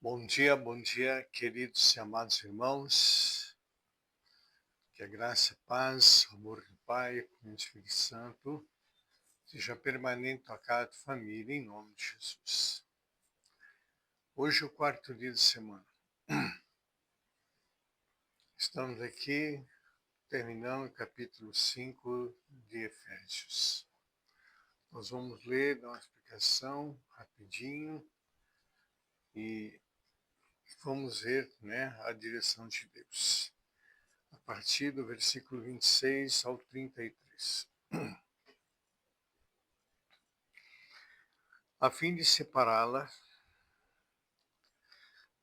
Bom dia, queridos e amados irmãos. Que a graça, a paz, o amor do Pai e do Espírito Santo seja permanente a cada família, em nome de Jesus. Hoje é o quarto dia de semana. Estamos aqui terminando o capítulo 5 de Efésios. Nós vamos ler, dar uma explicação rapidinho e vamos ver, a direção de Deus. A partir do versículo 26 ao 33. A fim de separá-la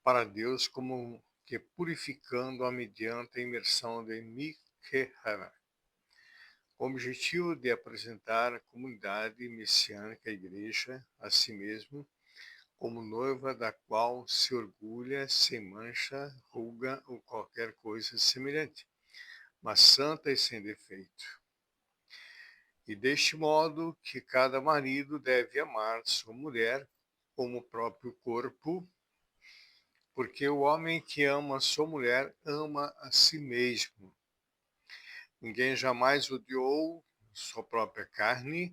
para Deus como que purificando-a mediante a imersão de Mikehara, com o objetivo de apresentar a comunidade messiânica, a igreja, a si mesmo, como noiva da qual se orgulha, sem mancha, ruga ou qualquer coisa semelhante, mas santa e sem defeito. E deste modo que cada marido deve amar sua mulher como o próprio corpo, porque o homem que ama sua mulher ama a si mesmo. Ninguém jamais odiou sua própria carne,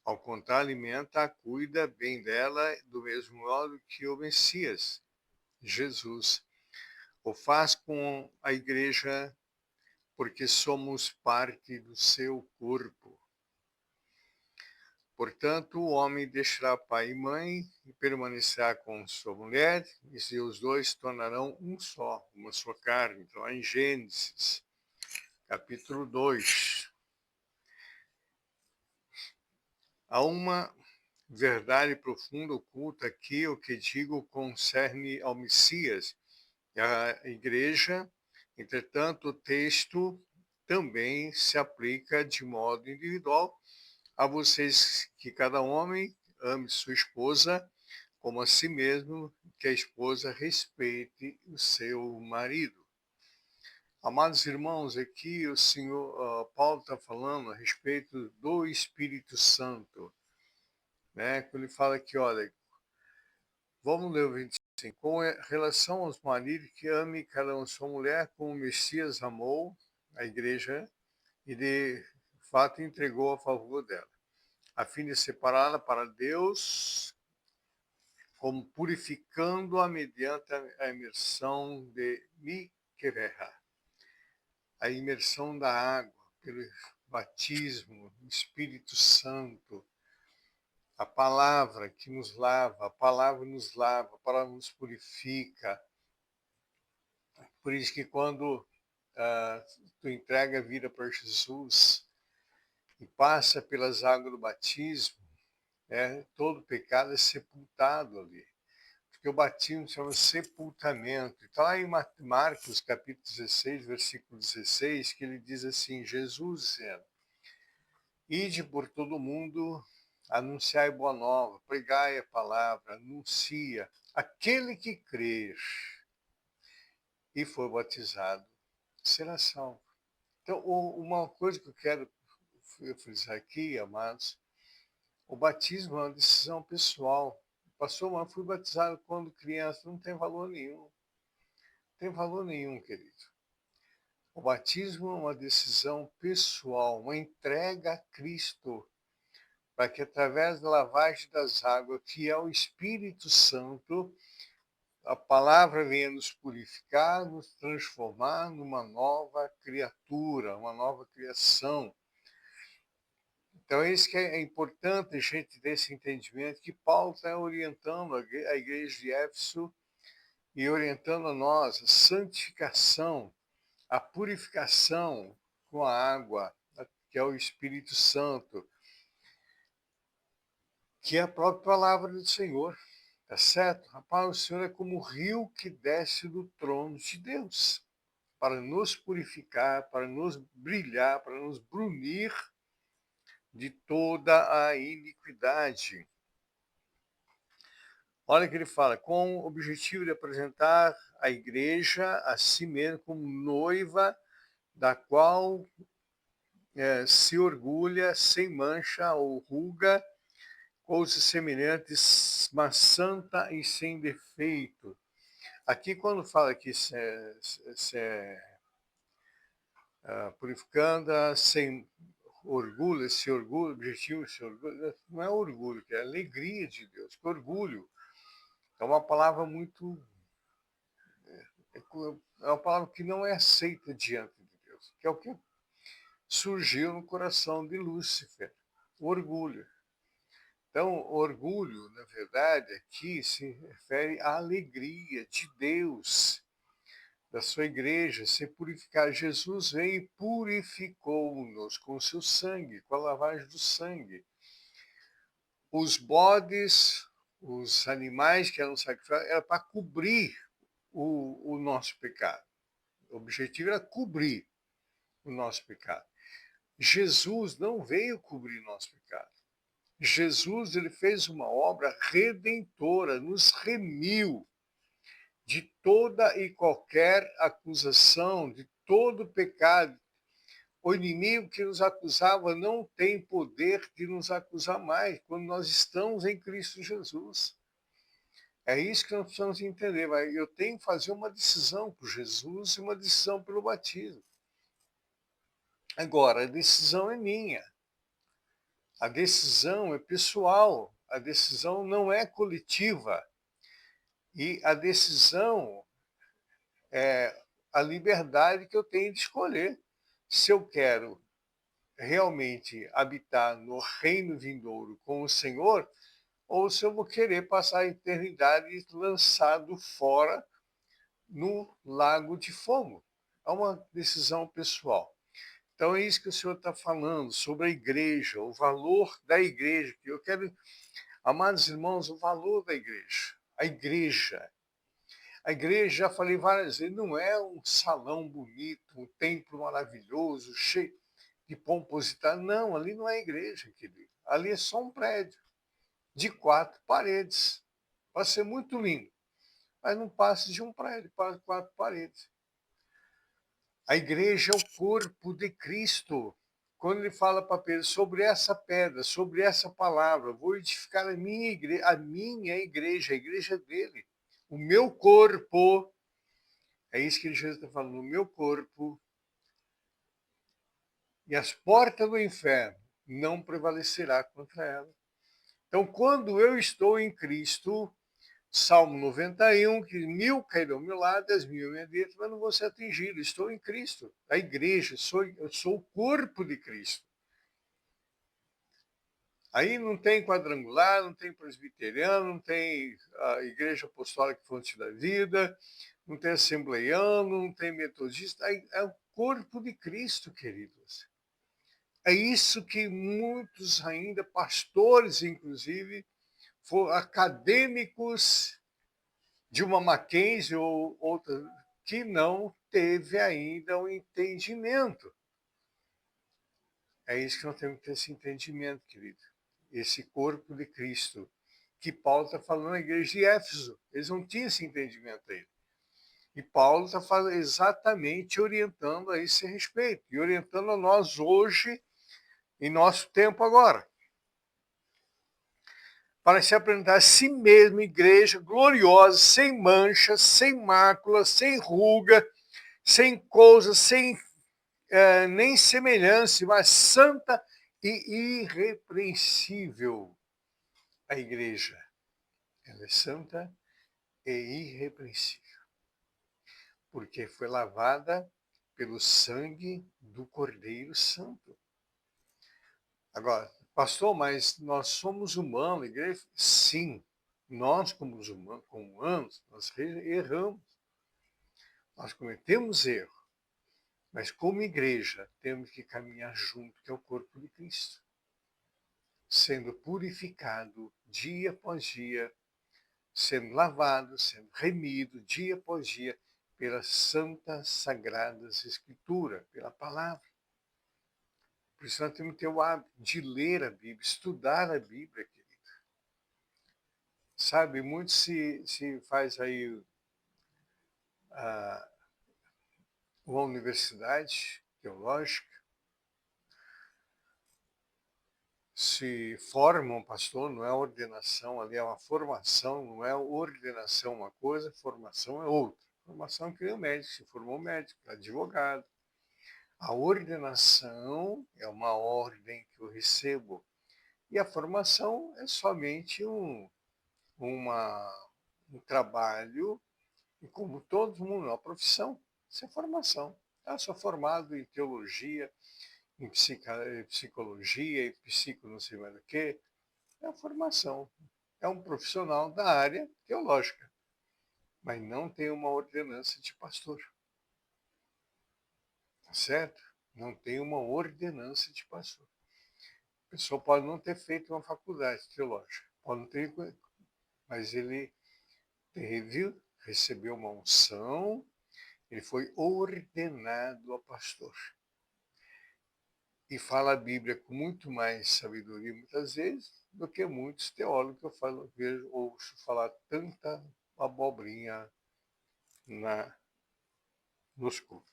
ao contrário, alimenta-a, cuida bem dela, do mesmo modo que o Messias, Jesus, o faz com a igreja, porque somos parte do seu corpo. Portanto, o homem deixará pai e mãe e permanecerá com sua mulher, e os dois se tornarão um só, uma só carne. Então, em Gênesis, capítulo 2. Há uma verdade profunda oculta aqui, o que digo concerne ao Messias e à igreja. Entretanto, o texto também se aplica de modo individual a vocês, que cada homem ame sua esposa como a si mesmo, que a esposa respeite o seu marido. Amados irmãos, aqui o Senhor Paulo está falando a respeito do Espírito Santo, quando ele fala aqui, olha, vamos ler o 25, com relação aos maridos, que ame cada um sua mulher, como o Messias amou a igreja e de fato entregou a favor dela, a fim de separá-la para Deus, como purificando-a mediante a imersão de Mikeveh, a imersão da água, pelo batismo, o Espírito Santo, a palavra que nos lava, a palavra nos lava, a palavra nos purifica. Por isso que quando tu entrega a vida para Jesus e passa pelas águas do batismo, todo pecado é sepultado ali. Porque o batismo se chama sepultamento. Está lá em Marcos, capítulo 16, versículo 16, que ele diz assim, Jesus dizendo, ide por todo mundo, anunciai boa nova, pregai a palavra, anuncia. Aquele que crer e for batizado será salvo. Então, uma coisa que eu quero frisar aqui, amados, o batismo é uma decisão pessoal. Pastor, mas fui batizado quando criança, não tem valor nenhum. Não tem valor nenhum, querido. O batismo é uma decisão pessoal, uma entrega a Cristo, para que através da lavagem das águas, que é o Espírito Santo, a palavra venha nos purificar, nos transformar numa nova criatura, uma nova criação. Então, é isso que é importante a gente ter esse entendimento, que Paulo está orientando a igreja de Éfeso e orientando a nós a santificação, a purificação com a água, que é o Espírito Santo, que é a própria palavra do Senhor. Tá certo? Rapaz, o Senhor é como o rio que desce do trono de Deus, para nos purificar, para nos brilhar, para nos brunir de toda a iniquidade. Olha o que ele fala, com o objetivo de apresentar a igreja a si mesmo como noiva, da qual se orgulha, sem mancha ou ruga, coisas semelhantes, mas santa e sem defeito. Aqui, quando fala que purificando sem orgulho, esse orgulho, objetivo, esse orgulho, não é orgulho, que é alegria de Deus, que orgulho. É uma palavra muito. É uma palavra que não é aceita diante de Deus, que é o que surgiu no coração de Lúcifer, o orgulho. Então, orgulho, na verdade, aqui se refere à alegria de Deus, da sua igreja, se purificar. Jesus veio e purificou-nos com o seu sangue, com a lavagem do sangue. Os bodes, os animais que eram sacrificados, era para cobrir o nosso pecado. O objetivo era cobrir o nosso pecado. Jesus não veio cobrir nosso pecado. Jesus, ele fez uma obra redentora, nos remiu de toda e qualquer acusação, de todo pecado. O inimigo que nos acusava não tem poder de nos acusar mais quando nós estamos em Cristo Jesus. É isso que nós precisamos entender. Eu tenho que fazer uma decisão por Jesus e uma decisão pelo batismo. Agora, a decisão é minha. A decisão é pessoal. A decisão não é coletiva. E a decisão é a liberdade que eu tenho de escolher se eu quero realmente habitar no reino vindouro com o Senhor ou se eu vou querer passar a eternidade lançado fora no lago de fogo. É uma decisão pessoal. Então é isso que o Senhor está falando sobre a igreja, o valor da igreja. Eu quero, amados irmãos, o valor da igreja. A igreja. A igreja, já falei várias vezes, não é um salão bonito, um templo maravilhoso, cheio de pomposidade. Não, ali não é igreja, querido. Ali é só um prédio de 4 paredes. Pode ser muito lindo, mas não passa de um prédio para 4 paredes. A igreja é o corpo de Cristo. Quando ele fala para Pedro sobre essa pedra, sobre essa palavra, vou edificar a minha igreja, a igreja dele, o meu corpo. É isso que Jesus está falando, o meu corpo. E as portas do inferno não prevalecerá contra ela. Então, quando eu estou em Cristo, Salmo 91, que 1000 cairão ao meu lado, 10.000 à minha direita, mas não vou ser atingido. Estou em Cristo. A igreja, eu sou o corpo de Cristo. Aí não tem quadrangular, não tem presbiteriano, não tem a Igreja Apostólica Fonte da Vida, não tem assembleiano, não tem metodista. É o corpo de Cristo, queridos. É isso que muitos ainda, pastores inclusive, acadêmicos de uma Mackenzie ou outra, que não teve ainda o entendimento. É isso que nós temos que ter, esse entendimento, querido. Esse corpo de Cristo, que Paulo está falando na igreja de Éfeso. Eles não tinham esse entendimento ainda. E Paulo está exatamente orientando a esse respeito, e orientando a nós hoje, em nosso tempo agora. Para se apresentar a si mesmo, igreja gloriosa, sem mancha, sem mácula, sem ruga, sem coisa, sem nem semelhança, mas santa e irrepreensível. A igreja, ela é santa e irrepreensível, porque foi lavada pelo sangue do Cordeiro Santo. Agora, pastor, mas nós somos humanos, igreja? Sim, nós como humanos, nós erramos, nós cometemos erro, mas como igreja temos que caminhar junto, que é o corpo de Cristo, sendo purificado dia após dia, sendo lavado, sendo remido dia após dia pelas santas, sagradas escrituras, pela palavra. Por isso nós temos que ter o hábito de ler a Bíblia, estudar a Bíblia, querido. Sabe, muito se faz aí uma universidade teológica, se forma um pastor, não é ordenação, ali é uma formação, não é ordenação uma coisa, formação é outra. Formação é que nem o médico, se formou médico, advogado. A ordenação é uma ordem que eu recebo. E a formação é somente um trabalho, e como todo mundo, uma profissão, isso é formação. Eu sou formado em teologia, em psicologia, em psico não sei mais o quê. É a formação. É um profissional da área teológica, mas não tem uma ordenança de pastor. Tá certo? Não tem uma ordenança de pastor. A pessoa pode não ter feito uma faculdade teológica, pode não ter, mas ele teve, recebeu uma unção, ele foi ordenado a pastor. E fala a Bíblia com muito mais sabedoria, muitas vezes, do que muitos teólogos que eu falo, vejo, ouço falar tanta abobrinha nos cultos.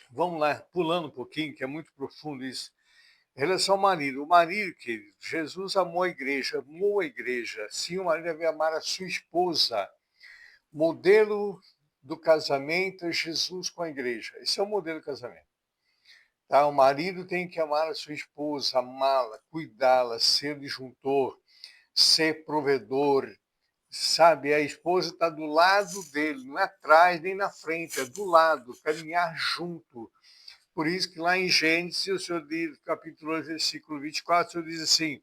Vamos lá, pulando um pouquinho, que é muito profundo isso. Em relação ao marido. O marido, querido, Jesus amou a igreja, amou a igreja. Sim, o marido deve amar a sua esposa. Modelo do casamento é Jesus com a igreja. Esse é o modelo do casamento. Tá? O marido tem que amar a sua esposa, amá-la, cuidá-la, ser disjuntor, ser provedor. Sabe, a esposa está do lado dele, não é atrás nem na frente, é do lado, caminhar junto. Por isso que lá em Gênesis, o Senhor diz, capítulo 2, versículo 24, o Senhor diz assim: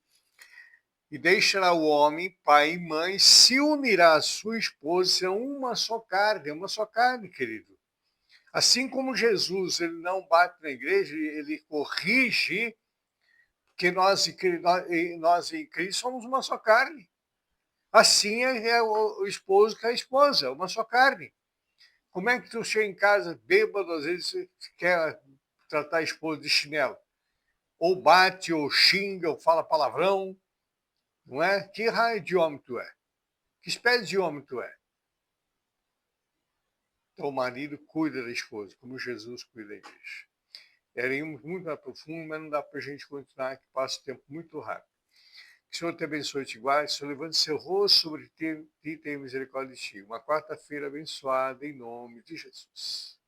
e deixará o homem, pai e mãe, se unirá à sua esposa, serão uma só carne, querido. Assim como Jesus, ele não bate na igreja, ele corrige, que nós em Cristo somos uma só carne. Assim é o esposo com a esposa, uma só carne. Como é que tu chega em casa bêbado, às vezes você quer tratar a esposa de chinelo? Ou bate, ou xinga, ou fala palavrão, não é? Que raio de homem tu é? Que espécie de homem tu é? Então o marido cuida da esposa, como Jesus cuida da igreja. Era muito mais profundo, mas não dá para a gente continuar, que passa o tempo muito rápido. Que o Senhor te abençoe e te guarde, o Senhor levante seu rosto sobre ti e tenha misericórdia de ti. Uma quarta-feira abençoada em nome de Jesus.